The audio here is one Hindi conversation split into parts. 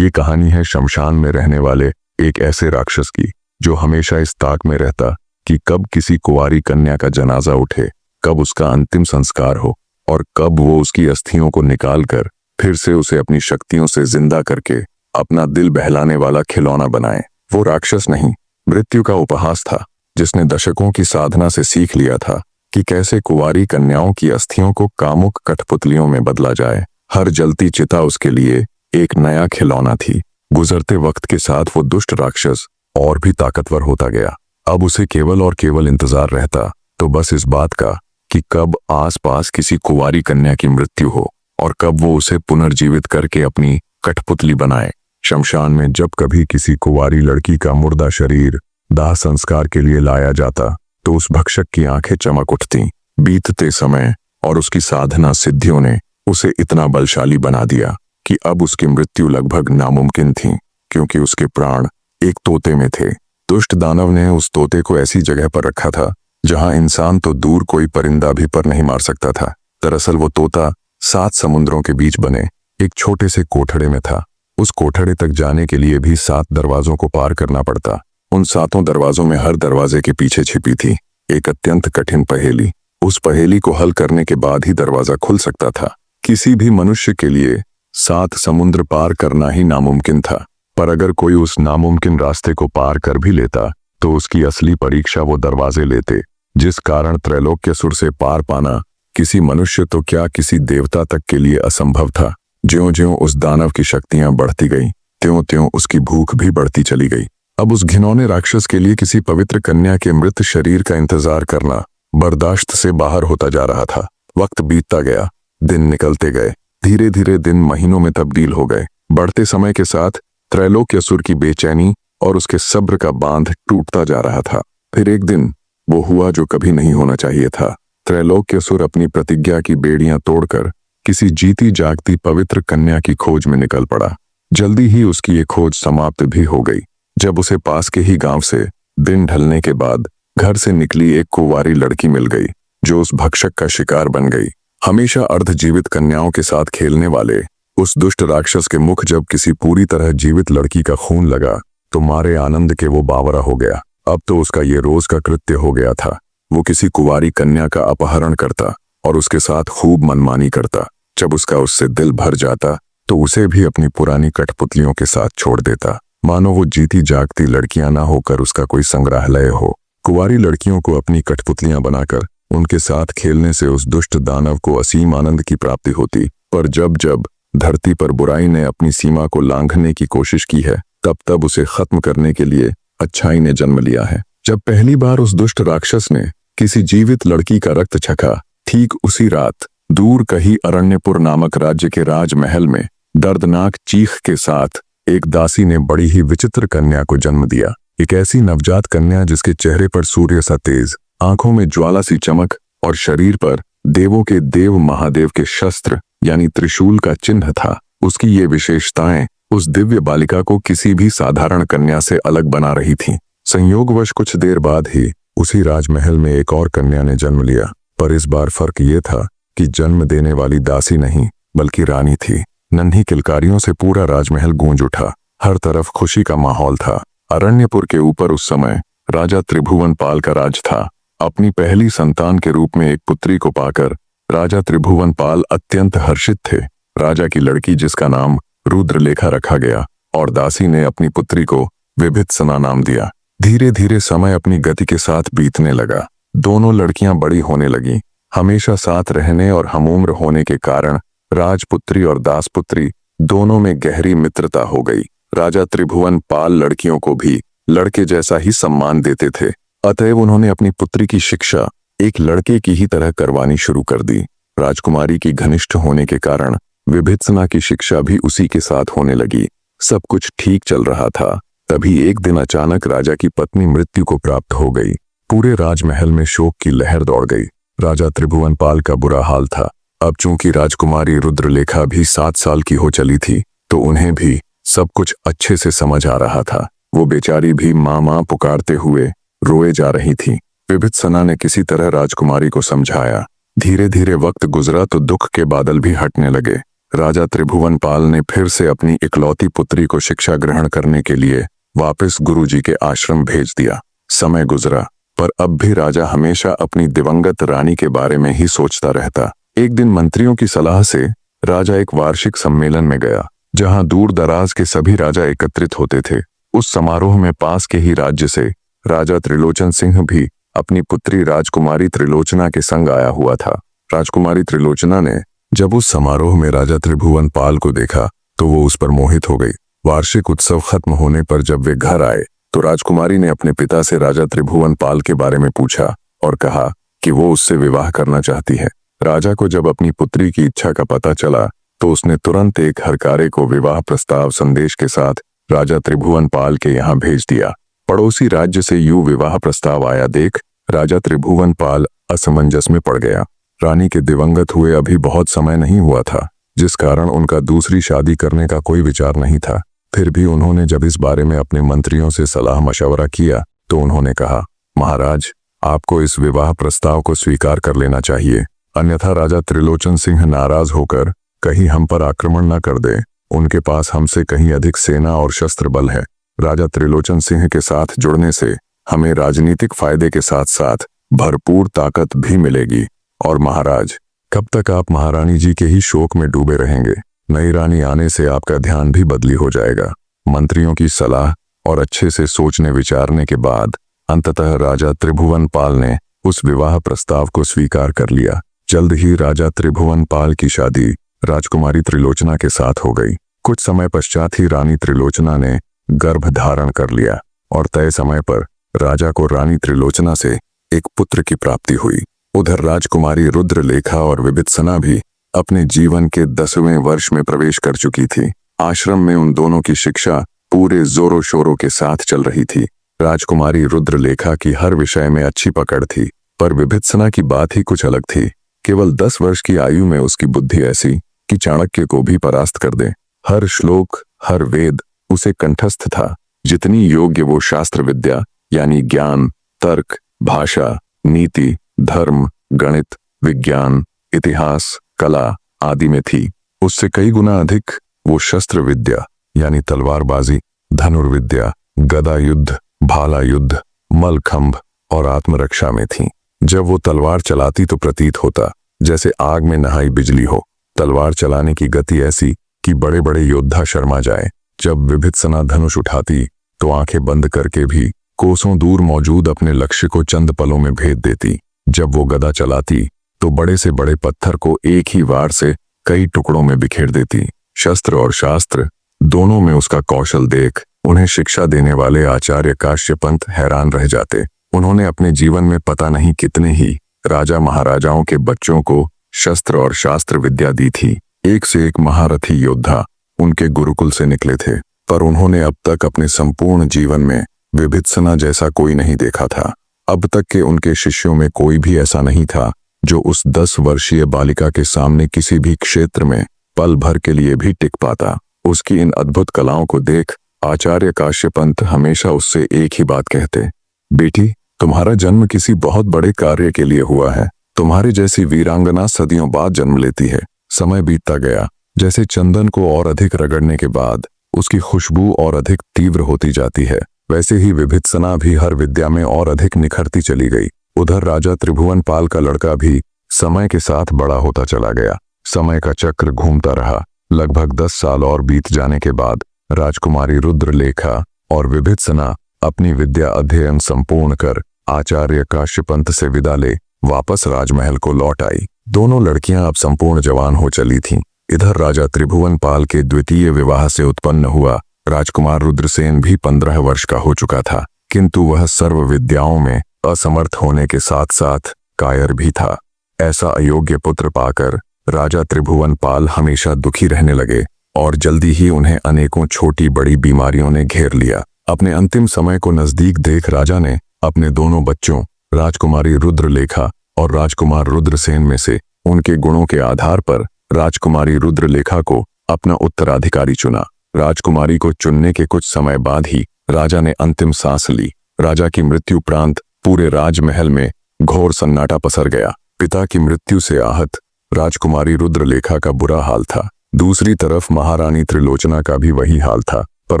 ये कहानी है शमशान में रहने वाले एक ऐसे राक्षस की जो हमेशा इस ताक में रहता कि कब किसी कुंवारी कन्या का जनाजा उठे, कब उसका अंतिम संस्कार हो और कब वो उसकी अस्थियों को निकालकर फिर से उसे अपनी शक्तियों से जिंदा करके अपना दिल बहलाने वाला खिलौना बनाए। वो राक्षस नहीं, मृत्यु का उपहास था, जिसने दशकों की साधना से सीख लिया था कि कैसे कुंवारी कन्याओं की अस्थियों को कामुक कठपुतलियों में बदला जाए। हर जलती चिता उसके लिए एक नया खिलौना थी। गुजरते वक्त के साथ वो दुष्ट राक्षस और भी ताकतवर होता गया। अब उसे केवल और केवल इंतजार रहता तो बस इस बात का कि कब आसपास किसी कुंवारी कन्या की मृत्यु हो और कब वो उसे पुनर्जीवित करके अपनी कठपुतली बनाए। शमशान में जब कभी किसी कुंवारी लड़की का मुर्दा शरीर दाह संस्कार के लिए लाया जाता तो उस भक्षक की आंखें चमक उठती। बीतते समय और उसकी साधना सिद्धियों ने उसे इतना बलशाली बना दिया कि अब उसकी मृत्यु लगभग नामुमकिन थी, क्योंकि उसके प्राण एक तोते में थे। दुष्ट दानव ने उस तोते को ऐसी जगह पर रखा था जहां इंसान तो दूर कोई परिंदा भी पर नहीं मार सकता था। दरअसल वो तोता 7 समुद्रों के बीच बने एक छोटे से कोठड़े में था। उस कोठड़े तक जाने के लिए भी 7 दरवाजों को पार करना पड़ता। उन 7 दरवाजों में हर दरवाजे के पीछे छिपी थी एक अत्यंत कठिन पहेली। उस पहेली को हल करने के बाद ही दरवाजा खुल सकता था। किसी भी मनुष्य के लिए 7 समुद्र पार करना ही नामुमकिन था, पर अगर कोई उस नामुमकिन रास्ते को पार कर भी लेता तो उसकी असली परीक्षा वो दरवाजे लेते, जिस कारण त्रैलोक्यसुर से पार पाना किसी मनुष्य तो क्या किसी देवता तक के लिए असंभव था। ज्यों-ज्यों उस दानव की शक्तियां बढ़ती गईं, त्यों-त्यों उसकी भूख भी बढ़ती चली गई। अब उस घिनौने राक्षस के लिए किसी पवित्र कन्या के मृत शरीर का इंतजार करना बर्दाश्त से बाहर होता जा रहा था। वक्त बीतता गया, दिन निकलते गए, धीरे धीरे दिन महीनों में तब्दील हो गए। बढ़ते समय के साथ त्रैलोक्यसुर की बेचैनी और उसके सब्र का बांध टूटता जा रहा था। फिर एक दिन वो हुआ जो कभी नहीं होना चाहिए था। त्रैलोक्यसुर अपनी प्रतिज्ञा की बेड़ियां तोड़कर किसी जीती जागती पवित्र कन्या की खोज में निकल पड़ा। जल्दी ही उसकी ये खोज समाप्त भी हो गई, जब उसे पास के ही गांव से दिन ढलने के बाद घर से निकली एक कुंवारी लड़की मिल गई, जो उस भक्षक का शिकार बन गई। हमेशा अर्धजीवित कन्याओं के साथ खेलने वाले उस दुष्ट राक्षस के मुख जब किसी पूरी तरह जीवित लड़की का खून लगा तो मारे आनंद के वो बावरा हो गया। अब तो उसका ये रोज का कृत्य हो गया था। वो किसी कुंवारी कन्या का अपहरण करता और उसके साथ खूब मनमानी करता। जब उसका उससे दिल भर जाता तो उसे भी अपनी पुरानी कठपुतलियों के साथ छोड़ देता, मानो वो जीती जागती लड़कियां ना होकर उसका कोई संग्रहालय हो। कुंवारी लड़कियों को अपनी कठपुतलियां बनाकर उनके साथ खेलने से उस दुष्ट दानव को असीम आनंद की प्राप्ति होती। पर जब जब धरती पर बुराई ने अपनी सीमा को लांघने की कोशिश की है, तब तब उसे खत्म करने के लिए अच्छाई ने जन्म लिया है। जब पहली बार उस दुष्ट राक्षस ने किसी जीवित लड़की का रक्त चखा, ठीक उसी रात दूर कहीं अरण्यपुर नामक राज्य के राजमहल में दर्दनाक चीख के साथ एक दासी ने बड़ी ही विचित्र कन्या को जन्म दिया। एक ऐसी नवजात कन्या जिसके चेहरे पर सूर्य सा तेज, आंखों में ज्वाला सी चमक और शरीर पर देवों के देव महादेव के शस्त्र यानी त्रिशूल का चिन्ह था। उसकी ये विशेषताएं उस दिव्य बालिका को किसी भी साधारण कन्या से अलग बना रही थीं। संयोगवश कुछ देर बाद ही उसी राजमहल में एक और कन्या ने जन्म लिया, पर इस बार फर्क ये था कि जन्म देने वाली दासी नहीं बल्कि रानी थी। नन्ही किलकारियों से पूरा राजमहल गूंज उठा। हर तरफ खुशी का माहौल था। अरण्यपुर के ऊपर उस समय राजा त्रिभुवन पाल का राज था। अपनी पहली संतान के रूप में एक पुत्री को पाकर राजा त्रिभुवन पाल अत्यंत हर्षित थे। राजा की लड़की, जिसका नाम रुद्रलेखा रखा गया, और दासी ने अपनी पुत्री को विभित्सना नाम दिया। धीरे धीरे समय अपनी गति के साथ बीतने लगा। दोनों लड़कियां बड़ी होने लगीं। हमेशा साथ रहने और हमउम्र होने के कारण राजपुत्री और दासपुत्री दोनों में गहरी मित्रता हो गई। राजा त्रिभुवन पाल लड़कियों को भी लड़के जैसा ही सम्मान देते थे, अतएव उन्होंने अपनी पुत्री की शिक्षा एक लड़के की ही तरह करवानी शुरू कर दी। राजकुमारी की घनिष्ठ होने के कारण विभित्सना की शिक्षा भी उसी के साथ होने लगी। सब कुछ ठीक चल रहा था, तभी एक दिन अचानक राजा की पत्नी मृत्यु को प्राप्त हो गई। पूरे राजमहल में शोक की लहर दौड़ गई। राजा त्रिभुवन पाल का बुरा हाल था। अब चूंकि राजकुमारी रुद्रलेखा भी 7 साल की हो चली थी, तो उन्हें भी सब कुछ अच्छे से समझ आ रहा था। वो बेचारी भी माँ माँ पुकारते हुए रोए जा रही थी। विभित्सना ने किसी तरह राजकुमारी को समझाया। धीरे धीरे वक्त गुजरा तो दुख के बादल भी हटने लगे। राजा त्रिभुवनपाल ने फिर से अपनी इकलौती पुत्री को शिक्षा ग्रहण करने के लिए वापस गुरुजी के आश्रम भेज दिया। समय गुजरा, पर अब भी राजा हमेशा अपनी दिवंगत रानी के बारे में ही सोचता रहता। एक दिन मंत्रियों की सलाह से राजा एक वार्षिक सम्मेलन में गया, जहां दूर दराज के सभी राजा एकत्रित होते थे। उस समारोह में पास के ही राज्य से राजा त्रिलोचन सिंह भी अपनी पुत्री राजकुमारी त्रिलोचना के संग आया हुआ था। राजकुमारी त्रिलोचना ने जब उस समारोह में राजा त्रिभुवनपाल को देखा तो वो उस पर मोहित हो गई। वार्षिक उत्सव खत्म होने पर जब वे घर आए तो राजकुमारी ने अपने पिता से राजा त्रिभुवनपाल के बारे में पूछा और कहा कि वो उससे विवाह करना चाहती है। राजा को जब अपनी पुत्री की इच्छा का पता चला तो उसने तुरंत एक हरकारे को विवाह प्रस्ताव संदेश के साथ राजा त्रिभुवनपाल के यहाँ भेज दिया। पड़ोसी राज्य से यूं विवाह प्रस्ताव आया देख राजा त्रिभुवनपाल असमंजस में पड़ गया। रानी के दिवंगत हुए अभी बहुत समय नहीं हुआ था, जिस कारण उनका दूसरी शादी करने का कोई विचार नहीं था। फिर भी उन्होंने जब इस बारे में अपने मंत्रियों से सलाह मशवरा किया तो उन्होंने कहा, महाराज, आपको इस विवाह प्रस्ताव को स्वीकार कर लेना चाहिए, अन्यथा राजा त्रिलोचन सिंह नाराज होकर कहीं हम पर आक्रमण न कर दे। उनके पास हमसे कहीं अधिक सेना और शस्त्र बल है। राजा त्रिलोचन सिंह के साथ जुड़ने से हमें राजनीतिक फायदे के साथ साथ भरपूर ताकत भी मिलेगी। और महाराज, कब तक आप महारानी जी के ही शोक में डूबे रहेंगे? नई रानी आने से आपका ध्यान भी बदली हो जाएगा। मंत्रियों की सलाह और अच्छे से सोचने विचारने के बाद अंततः राजा त्रिभुवनपाल ने उस विवाह प्रस्ताव को स्वीकार कर लिया। जल्द ही राजा त्रिभुवनपाल की शादी राजकुमारी त्रिलोचना के साथ हो गई। कुछ समय पश्चात ही रानी त्रिलोचना ने गर्भ धारण कर लिया और तय समय पर राजा को रानी त्रिलोचना से एक पुत्र की प्राप्ति हुई। उधर राजकुमारी रुद्रलेखा और विभित्सना भी अपने जीवन के 10वें वर्ष में प्रवेश कर चुकी थी। आश्रम में उन दोनों की शिक्षा पूरे जोरों शोरों के साथ चल रही थी। राजकुमारी रुद्रलेखा की हर विषय में अच्छी पकड़ थी, पर विभित्सना की बात ही कुछ अलग थी। केवल 10 वर्ष की आयु में उसकी बुद्धि ऐसी कि चाणक्य को भी परास्त कर दे। हर श्लोक, हर वेद उसे कंठस्थ था। जितनी योग्य वो शास्त्र विद्या यानी ज्ञान, तर्क, भाषा, नीति, धर्म, गणित, विज्ञान, इतिहास, कला आदि में थी, उससे कई गुना अधिक वो शस्त्र विद्या यानी तलवारबाजी, धनुर्विद्या, गदा युद्ध, भाला युद्ध, मलखंभ और आत्मरक्षा में थी। जब वो तलवार चलाती तो प्रतीत होता जैसे आग में नहाई बिजली हो। तलवार चलाने की गति ऐसी कि बड़े बड़े योद्धा शर्मा जाए। जब विभित्सना धनुष उठाती तो आंखें बंद करके भी कोसों दूर मौजूद अपने लक्ष्य को चंद पलों में भेद देती। जब वो गदा चलाती तो बड़े से बड़े पत्थर को एक ही वार से कई टुकड़ों में बिखेर देती। शस्त्र और शास्त्र दोनों में उसका कौशल देख उन्हें शिक्षा देने वाले आचार्य काश्यपंत हैरान रह जाते। उन्होंने अपने जीवन में पता नहीं कितने ही राजा महाराजाओं के बच्चों को शस्त्र और शास्त्र विद्या दी थी। एक से एक महारथी योद्धा उनके गुरुकुल से निकले थे, पर उन्होंने अब तक अपने संपूर्ण जीवन में विभित्सना जैसा कोई नहीं देखा था। अब तक के उनके शिष्यों में कोई भी ऐसा नहीं था जो उस 10 वर्षीय बालिका के सामने किसी भी क्षेत्र में पल भर के लिए भी टिक पाता। उसकी इन अद्भुत कलाओं को देख आचार्य काश्यपंत हमेशा उससे एक ही बात कहते, बेटी, तुम्हारा जन्म किसी बहुत बड़े कार्य के लिए हुआ है। तुम्हारी जैसी वीरांगना सदियों बाद जन्म लेती है। समय बीतता गया, जैसे चंदन को और अधिक रगड़ने के बाद उसकी खुशबू और अधिक तीव्र होती जाती है, वैसे ही विभित्सना भी हर विद्या में और अधिक निखरती चली गई। उधर राजा त्रिभुवनपाल का लड़का भी समय के साथ बड़ा होता चला गया। समय का चक्र घूमता रहा। लगभग 10 साल और बीत जाने के बाद राजकुमारी रुद्रलेखा और विभित्सना अपनी विद्या अध्ययन संपूर्ण कर आचार्य काश्यपंत से विदा ले वापस राजमहल को लौट आई। दोनों लड़कियां अब संपूर्ण जवान हो चली थीं। इधर राजा त्रिभुवनपाल के द्वितीय विवाह से उत्पन्न हुआ राजकुमार रुद्रसेन भी 15 वर्ष का हो चुका था, किंतु वह सर्व विद्याओं में असमर्थ होने के साथ साथ कायर भी था। ऐसा अयोग्य पुत्र पाकर राजा त्रिभुवनपाल हमेशा दुखी रहने लगे और जल्दी ही उन्हें अनेकों छोटी बड़ी बीमारियों ने घेर लिया। अपने अंतिम समय को नजदीक देख राजा ने अपने दोनों बच्चों राजकुमारी रुद्रलेखा और राजकुमार रुद्रसेन में से उनके गुणों के आधार पर राजकुमारी रुद्रलेखा को अपना उत्तराधिकारी चुना। राजकुमारी को चुनने के कुछ समय बाद ही राजा ने अंतिम सांस ली। राजा की मृत्यु उपरांत पूरे राजमहल में घोर सन्नाटा पसर गया। पिता की मृत्यु से आहत राजकुमारी रुद्रलेखा का बुरा हाल था। दूसरी तरफ महारानी त्रिलोचना का भी वही हाल था, पर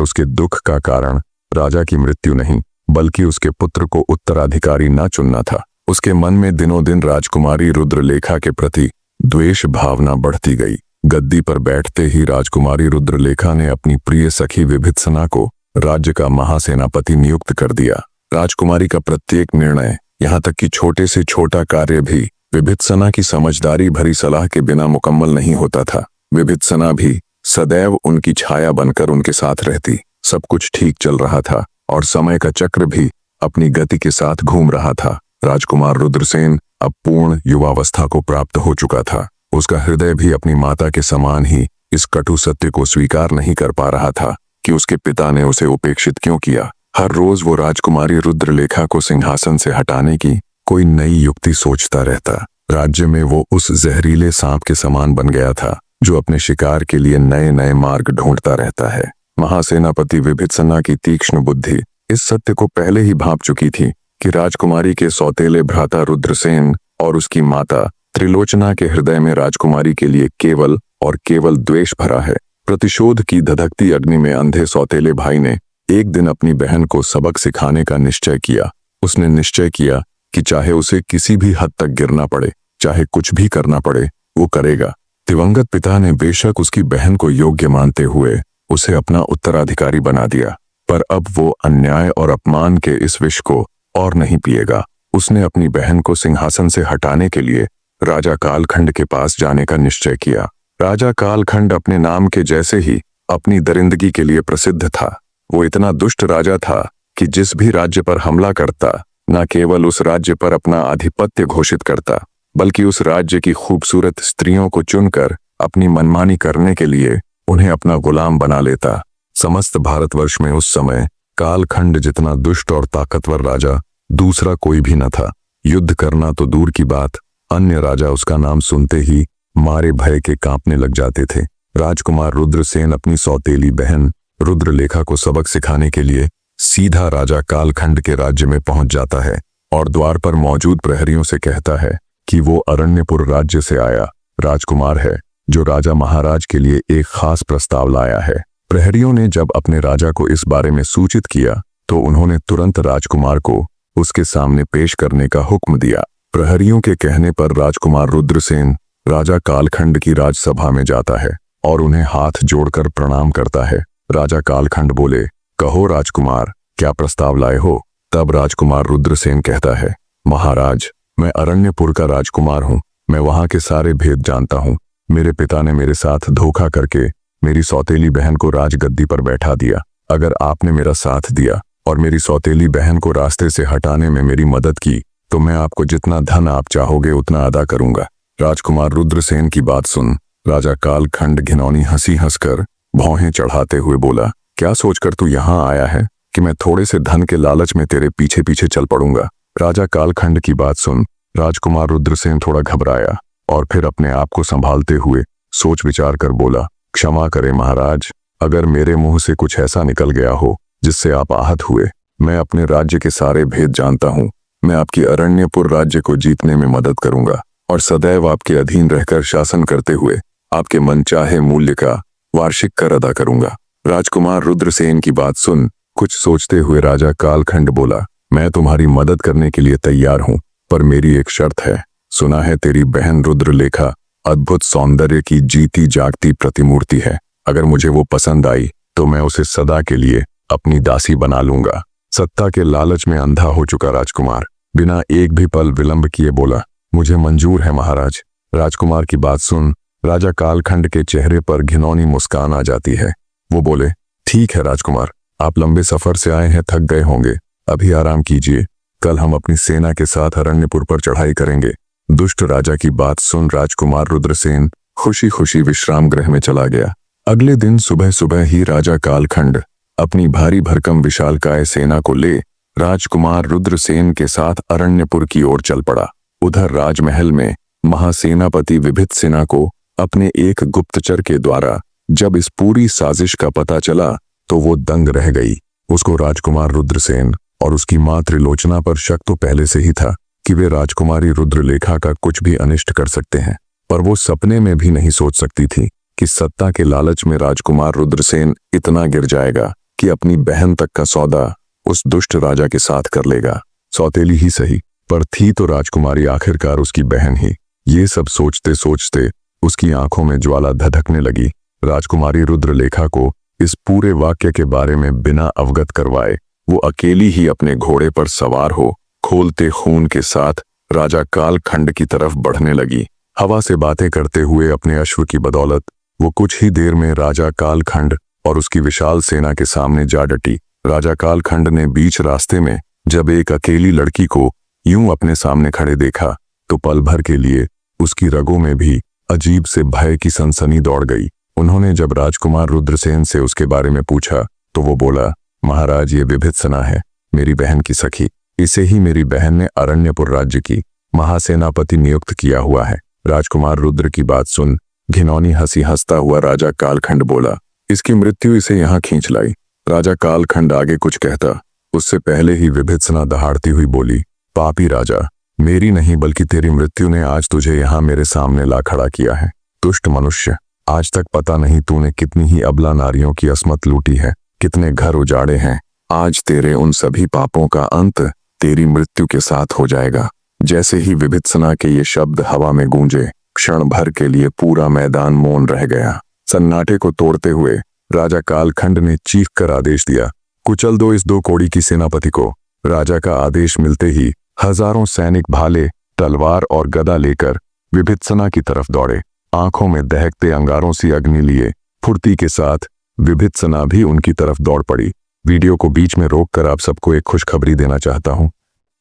उसके दुख का कारण राजा की मृत्यु नहीं बल्कि उसके पुत्र को उत्तराधिकारी न चुनना था। उसके मन में दिनों दिन राजकुमारी रुद्रलेखा के प्रति द्वेष भावना बढ़ती गई। गद्दी पर बैठते ही राजकुमारी रुद्रलेखा ने अपनी प्रिय सखी विभित्सना को राज्य का महासेनापति नियुक्त कर दिया। राजकुमारी का प्रत्येक निर्णय, यहाँ तक कि छोटे से छोटा कार्य भी विभित्सना की समझदारी भरी सलाह के बिना मुकम्मल नहीं होता था। विभित्सना भी सदैव उनकी छाया बनकर उनके साथ रहती। सब कुछ ठीक चल रहा था और समय का चक्र भी अपनी गति के साथ घूम रहा था। राजकुमार रुद्रसेन अब पूर्ण युवावस्था को प्राप्त हो चुका था। उसका हृदय भी अपनी माता के समान ही इस कटु सत्य को स्वीकार नहीं कर पा रहा था कि उसके पिता ने उसे उपेक्षित क्यों किया। हर रोज वो राजकुमारी रुद्रलेखा को सिंहासन से हटाने की कोई नई युक्ति सोचता रहता। राज्य में वो उस जहरीले सांप के समान बन गया था जो अपने शिकार के लिए नए नए मार्ग ढूंढता रहता है। महासेनापति विभित्सना की तीक्ष्ण बुद्धि इस सत्य को पहले ही भांप चुकी थी कि राजकुमारी के सौतेले भ्राता रुद्रसेन और उसकी माता त्रिलोचना के हृदय में राजकुमारी के लिए केवल और केवल द्वेष भरा है। प्रतिशोध की धधकती अग्नि में अंधे सौतेले भाई ने एक दिन अपनी बहन को सबक सिखाने का निश्चय किया। उसने निश्चय किया कि चाहे उसे किसी भी हद तक गिरना पड़े, चाहे कुछ भी करना पड़े, वो करेगा। दिवंगत पिता ने बेशक उसकी बहन को योग्य मानते हुए उसे अपना उत्तराधिकारी बना दिया, पर अब वो अन्याय और अपमान के इस विष को और नहीं पिएगा। उसने अपनी बहन को सिंहासन से हटाने के लिए राजा कालखंड के पास जाने का निश्चय किया। राजा कालखंड अपने नाम के जैसे ही अपनी दरिंदगी के लिए प्रसिद्ध था। वो इतना दुष्ट राजा था कि जिस भी राज्य पर हमला करता, न केवल उस राज्य पर अपना आधिपत्य घोषित करता, बल्कि उस राज्य की खूबसूरत स्त्रियों को चुनकर अपनी मनमानी करने के लिए उन्हें अपना गुलाम बना लेता। समस्त भारतवर्ष में उस समय कालखंड जितना दुष्ट और ताकतवर राजा दूसरा कोई भी न था। युद्ध करना तो दूर की बात, अन्य राजा उसका नाम सुनते ही मारे भय के कांपने लग जाते थे। राजकुमार रुद्रसेन अपनी सौतेली बहन रुद्रलेखा को सबक सिखाने के लिए सीधा राजा कालखंड के राज्य में पहुंच जाता है और द्वार पर मौजूद प्रहरियों से कहता है कि वो अरण्यपुर राज्य से आया राजकुमार है जो राजा महाराज के लिए एक खास प्रस्ताव लाया है। प्रहरियों ने जब अपने राजा को इस बारे में सूचित किया तो उन्होंने तुरंत राजकुमार को उसके सामने पेश करने का हुक्म दिया। प्रहरियों के कहने पर राजकुमार रुद्रसेन राजा कालखंड की राजसभा में जाता है और उन्हें हाथ जोड़कर प्रणाम करता है। राजा कालखंड बोले, कहो राजकुमार, क्या प्रस्ताव लाए हो? तब राजकुमार रुद्रसेन कहता है, महाराज, मैं अरण्यपुर का राजकुमार हूँ। मैं वहां के सारे भेद जानता हूँ। मेरे पिता ने मेरे साथ धोखा करके मेरी सौतेली बहन को राजगद्दी पर बैठा दिया। अगर आपने मेरा साथ दिया और मेरी सौतेली बहन को रास्ते से हटाने में मेरी मदद की तो मैं आपको जितना धन आप चाहोगे उतना अदा करूंगा। राजकुमार रुद्रसेन की बात सुन राजा कालखंड घिनौनी हंसी हंसकर भौहें चढ़ाते हुए बोला, क्या सोचकर तू यहाँ आया है कि मैं थोड़े से धन के लालच में तेरे पीछे पीछे चल पड़ूंगा? राजा कालखंड की बात सुन राजकुमार रुद्रसेन थोड़ा घबराया और फिर अपने आप को संभालते हुए सोच विचार कर बोला, क्षमा करें महाराज, अगर मेरे मुंह से कुछ ऐसा निकल गया हो जिससे आप आहत हुए। मैं अपने राज्य के सारे भेद जानता हूँ। मैं आपकी अरण्यपुर राज्य को जीतने में मदद करूंगा और सदैव आपके अधीन रहकर शासन करते हुए आपके मनचाहे मूल्य का वार्षिक कर अदा करूंगा। राजकुमार रुद्रसेन की बात सुन कुछ सोचते हुए राजा कालखंड बोला, मैं तुम्हारी मदद करने के लिए तैयार हूँ, पर मेरी एक शर्त है। सुना है तेरी बहन रुद्रलेखा अद्भुत सौंदर्य की जीती जागती प्रतिमूर्ति है। अगर मुझे वो पसंद आई तो मैं उसे सदा के लिए अपनी दासी बना लूंगा। सत्ता के लालच में अंधा हो चुका राजकुमार बिना एक भी पल विलंब किए बोला, मुझे मंजूर है महाराज। राजकुमार की बात सुन राजा कालखंड के चेहरे पर घिनौनी मुस्कान आ जाती है। वो बोले, ठीक है राजकुमार, आप लंबे सफर से आए हैं, थक गए होंगे, अभी आराम कीजिए। कल हम अपनी सेना के साथ अरण्यपुर पर चढ़ाई करेंगे। दुष्ट राजा की बात सुन राजकुमार रुद्रसेन खुशी खुशी विश्राम गृह में चला गया। अगले दिन सुबह सुबह ही राजा कालखंड अपनी भारी भरकम विशालकाय सेना को ले राजकुमार रुद्रसेन के साथ अरण्यपुर की ओर चल पड़ा। उधर राजमहल में महासेनापति विभित्सना को अपने एक गुप्तचर के द्वारा जब इस पूरी साजिश का पता चला तो वो दंग रह गई। उसको राजकुमार रुद्रसेन और उसकी मां त्रिलोचना पर शक तो पहले से ही था कि वे राजकुमारी रुद्रलेखा का कुछ भी अनिष्ट कर सकते हैं, पर वो सपने में भी नहीं सोच सकती थी कि सत्ता के लालच में राजकुमार रुद्रसेन इतना गिर जाएगा कि अपनी बहन तक का सौदा उस दुष्ट राजा के साथ कर लेगा। सौतेली ही सही, पर थी तो राजकुमारी आखिरकार उसकी बहन ही। ये सब सोचते सोचते उसकी आंखों में ज्वाला धधकने लगी। राजकुमारी रुद्रलेखा को इस पूरे वाक्य के बारे में बिना अवगत करवाए वो अकेली ही अपने घोड़े पर सवार हो खोलते खून के साथ राजा कालखंड की तरफ बढ़ने लगी। हवा से बातें करते हुए अपने अश्व की बदौलत वो कुछ ही देर में राजा कालखंड और उसकी विशाल सेना के सामने जा डटी। राजा कालखंड ने बीच रास्ते में जब एक अकेली लड़की को यूं अपने सामने खड़े देखा तो पल भर के लिए उसकी रगों में भी अजीब से भय की सनसनी दौड़ गई। उन्होंने जब राजकुमार रुद्रसेन से उसके बारे में पूछा तो वो बोला, महाराज ये विभित्सना है, मेरी बहन की सखी। इसे ही मेरी बहन ने अरण्यपुर राज्य की महासेनापति नियुक्त किया हुआ है। राजकुमार रुद्र की बात सुन घिनौनी हंसी हंसता हुआ राजा कालखंड बोला, इसकी मृत्यु इसे यहाँ खींच लाई। राजा कालखंड आगे कुछ कहता उससे पहले ही विभित्सना दहाड़ती हुई बोली, पापी राजा, मेरी नहीं बल्कि तेरी मृत्यु ने आज तुझे यहाँ मेरे सामने ला खड़ा किया है। दुष्ट मनुष्य, आज तक पता नहीं तूने कितनी ही अबला नारियों की अस्मत लूटी है, कितने घर उजाड़े हैं। आज तेरे उन सभी पापों का अंत तेरी मृत्यु के साथ हो जाएगा। जैसे ही विभित्सना के ये शब्द हवा में गूंजे, क्षण भर के लिए पूरा मैदान मौन रह गया। सन्नाटे को तोड़ते हुए राजा कालखंड ने चीख कर आदेश दिया, कुचल दो इस 2 कोड़ी की सेनापति को। राजा का आदेश मिलते ही हजारों सैनिक भाले, तलवार और गदा लेकर विभित्सना की तरफ दौड़े। आंखों में दहकते अंगारों सी अग्नि लिए फुर्ती के साथ विभित्सना भी उनकी तरफ दौड़ पड़ी। वीडियो को बीच में रोककर आप सबको एक खुशखबरी देना चाहता हूं।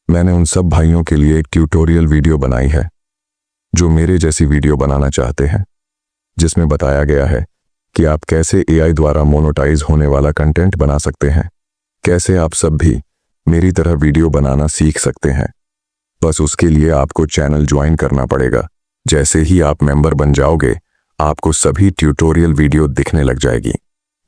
मैंने उन सब भाइयों के लिए एक ट्यूटोरियल वीडियो बनाई है जो मेरे जैसी वीडियो बनाना चाहते हैं, जिसमें बताया गया है कि आप कैसे एआई द्वारा मोनेटाइज होने वाला कंटेंट बना सकते हैं, कैसे आप सब भी मेरी तरह वीडियो बनाना सीख सकते हैं। बस उसके लिए आपको चैनल ज्वाइन करना पड़ेगा। जैसे ही आप मेंबर बन जाओगे आपको सभी ट्यूटोरियल वीडियो दिखने लग जाएगी।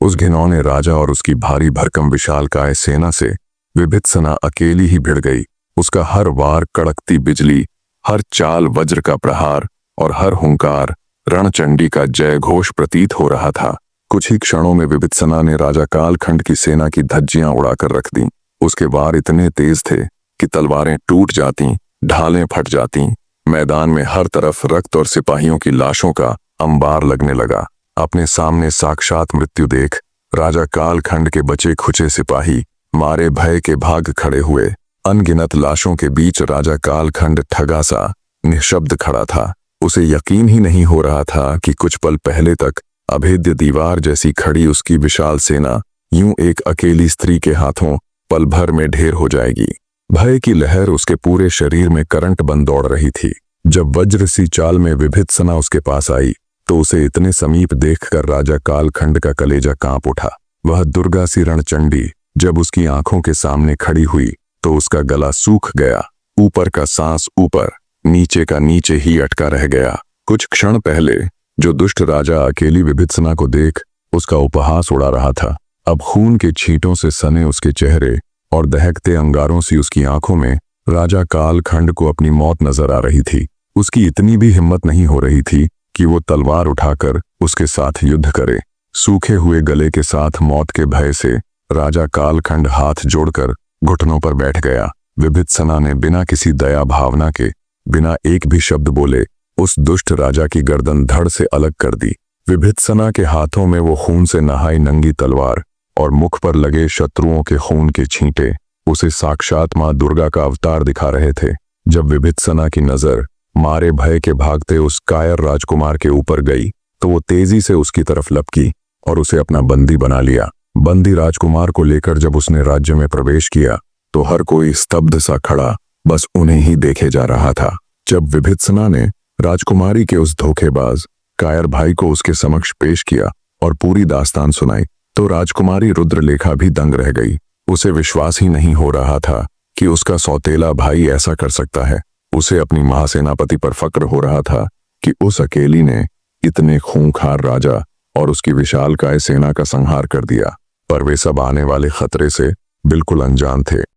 उस घिनौने राजा और उसकी भारी भरकम विशालकाय सेना से विभित्सना अकेली ही भिड़ गई। उसका हर वार कड़कती बिजली, हर चाल वज्र का प्रहार और हर हुंकार रणचंडी का जय घोष प्रतीत हो रहा था। कुछ ही क्षणों में विभित्सना ने राजा कालखंड की सेना की धज्जियां उड़ाकर रख दी। उसके वार इतने तेज थे कि तलवारें टूट जाती, ढालें फट जाती। मैदान में हर तरफ रक्त और सिपाहियों की लाशों का अंबार लगने लगा। अपने सामने साक्षात मृत्यु देख राजा कालखंड के बचे खुचे सिपाही मारे भय के भाग खड़े हुए। अनगिनत लाशों के बीच राजा कालखंड ठगा सा निशब्द खड़ा था। उसे यकीन ही नहीं हो रहा था कि कुछ पल पहले तक अभेद्य दीवार जैसी खड़ी उसकी विशाल सेना यूं एक अकेली स्त्री के हाथों पल भर में ढेर हो जाएगी। भय की लहर उसके पूरे शरीर में करंट बन दौड़ रही थी। जब वज्र सी चाल में विभित्सना उसके पास आई तो उसे इतने समीप देखकर राजा कालखंड का कलेजा कांप उठा। वह दुर्गा सी रणचंडी जब उसकी आंखों के सामने खड़ी हुई तो उसका गला सूख गया। ऊपर का सांस ऊपर, नीचे का नीचे ही अटका रह गया। कुछ क्षण पहले जो दुष्ट राजा अकेली विभित्सना को देख उसका उपहास उड़ा रहा था, अब खून के छींटों से सने उसके चेहरे और दहकते अंगारों सी उसकी आंखों में राजा कालखंड को अपनी मौत नजर आ रही थी। उसकी इतनी भी हिम्मत नहीं हो रही थी कि वो तलवार उठाकर उसके साथ युद्ध करे। सूखे हुए गले के साथ मौत के भय से राजा कालखंड हाथ जोड़कर घुटनों पर बैठ गया। विभित्सना ने बिना किसी दया भावना के, बिना एक भी शब्द बोले उस दुष्ट राजा की गर्दन धड़ से अलग कर दी। विभित्सना के हाथों में वो खून से नहाई नंगी तलवार और मुख पर लगे शत्रुओं के खून के छींटे उसे साक्षात मां दुर्गा का अवतार दिखा रहे थे। जब विभित्सना की नजर मारे भय के भागते उस कायर राजकुमार के ऊपर गई तो वो तेजी से उसकी तरफ लपकी और उसे अपना बंदी बना लिया। बंदी राजकुमार को लेकर जब उसने राज्य में प्रवेश किया तो हर कोई स्तब्ध सा खड़ा बस उन्हें ही देखे जा रहा था। जब विभित्सना ने राजकुमारी के उस धोखेबाज कायर भाई को उसके समक्ष पेश किया और पूरी दास्तान सुनाई तो राजकुमारी रुद्रलेखा भी दंग रह गई। उसे विश्वास ही नहीं हो रहा था कि उसका सौतेला भाई ऐसा कर सकता है। उसे अपनी महासेनापति पर फक्र हो रहा था कि उस अकेली ने इतने खूंखार राजा और उसकी विशालकाय सेना का संहार कर दिया, पर वे सब आने वाले खतरे से बिल्कुल अनजान थे।